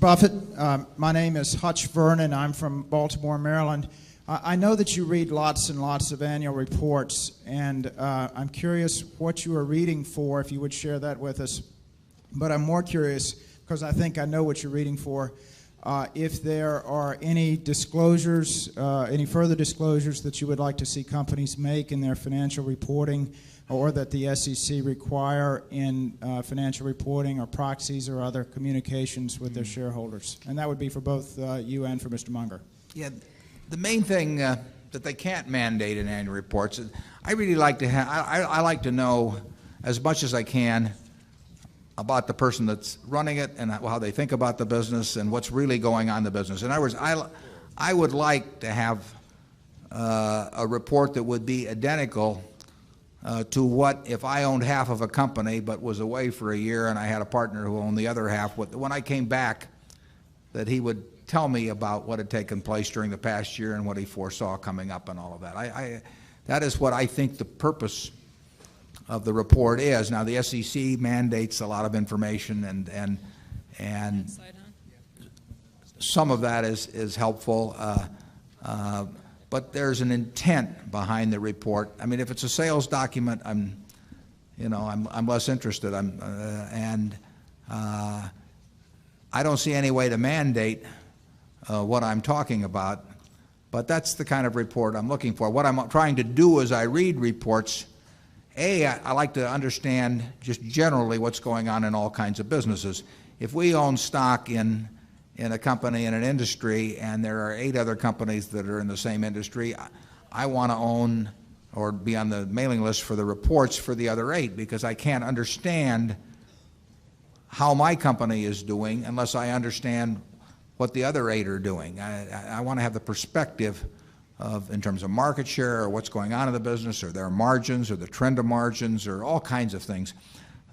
Buffett. My name is Hutch Vernon. I'm from Baltimore, Maryland. I know that you read lots and lots of annual reports, and I'm curious what you are reading for, if you would share that with us. But I'm more curious, because I think I know what you're reading for, if there are any disclosures, any further disclosures that you would like to see companies make in their financial reporting, or that the SEC require in financial reporting or proxies or other communications with their shareholders. And that would be for both you and for Mr. Munger. Yeah, the main thing that they can't mandate in annual reports, I really like to have, I like to know as much as I can about the person that's running it and how they think about the business and what's really going on in the business. In other words, I would like to have a report that would be identical to what if I owned half of a company but was away for a year and I had a partner who owned the other half. When I came back, that he would tell me about what had taken place during the past year and what he foresaw coming up and all of that. That is what I think the purpose of the report is. Now, the SEC mandates a lot of information, and some of that is helpful, but there's an intent behind the report. I mean, if it's a sales document, I'm less interested. I don't see any way to mandate what I'm talking about, but that's the kind of report I'm looking for. What I'm trying to do as I read reports, I like to understand just generally what's going on in all kinds of businesses. If we own stock in a company in an industry and there are 8 other companies that are in the same industry, I want to own or be on the mailing list for the reports for the other 8, because I can't understand how my company is doing unless I understand what the other 8 are doing. I want to have the perspective in terms of market share or what's going on in the business or their margins or the trend of margins or all kinds of things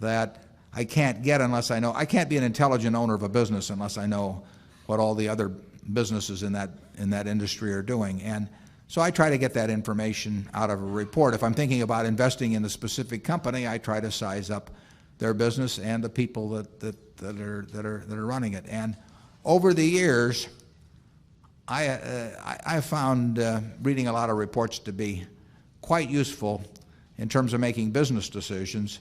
that I can't get unless I know. I can't be an intelligent owner of a business unless I know what all the other businesses in that industry are doing. And so I try to get that information out of a report. If I'm thinking about investing in a specific company, I try to size up their business and the people that are running it. And over the years, I found reading a lot of reports to be quite useful in terms of making business decisions.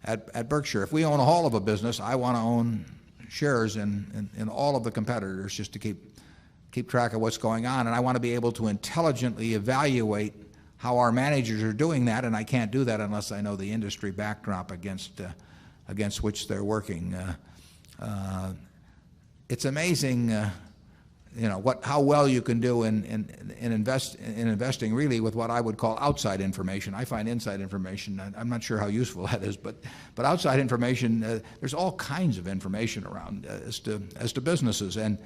At Berkshire, if we own a whole of a business, I want to own shares in all of the competitors just to keep track of what's going on. And I want to be able to intelligently evaluate how our managers are doing that, and I can't do that unless I know the industry backdrop against which they're working. It's amazing how well you can do in investing really with what I would call outside information. I find inside information, I'm not sure how useful that is, but outside information, there's all kinds of information around as to businesses, and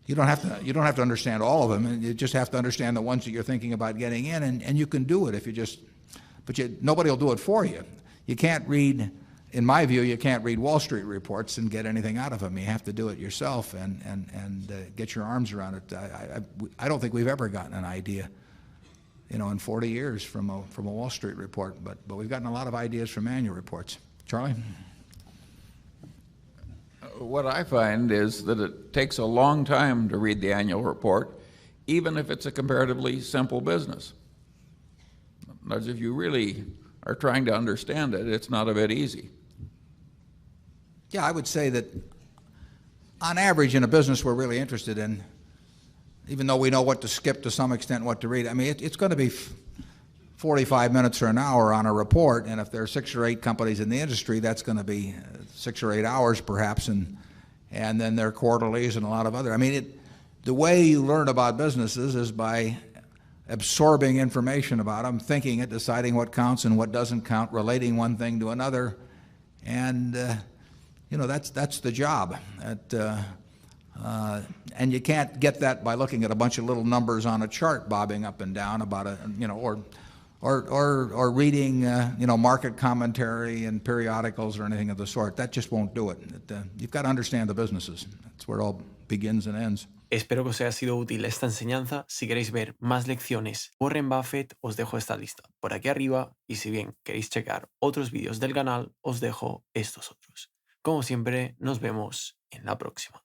you don't have to understand all of them, and you just have to understand the ones that you're thinking about getting in, and you can do it if you just, nobody will do it for you. You can't read. In my view, you can't read Wall Street reports and get anything out of them. You have to do it yourself and get your arms around it. I don't think we've ever gotten an idea, in 40 years from a Wall Street report, but we've gotten a lot of ideas from annual reports. Charlie? What I find is that it takes a long time to read the annual report, even if it's a comparatively simple business. As if you really are trying to understand it, it's not a bit easy. Yeah, I would say that on average in a business we're really interested in, even though we know what to skip to some extent, what to read, I mean, it's going to be 45 minutes or an hour on a report, and if there are 6 or 8 companies in the industry, that's going to be 6 or 8 hours perhaps, and then there are quarterlies and a lot of other. I mean, the way you learn about businesses is by absorbing information about them, thinking it, deciding what counts and what doesn't count, relating one thing to another, and that's the job. And you can't get that by looking at a bunch of little numbers on a chart bobbing up and down about or reading market commentary and periodicals or anything of the sort. That just won't do it. You've got to understand the businesses. That's where it all begins and ends. Espero que os haya sido útil esta enseñanza. Si queréis ver más lecciones Warren Buffett, os dejo esta lista por aquí arriba, y si bien queréis checar otros vídeos del canal, os dejo estos otros. Como siempre, nos vemos en la próxima.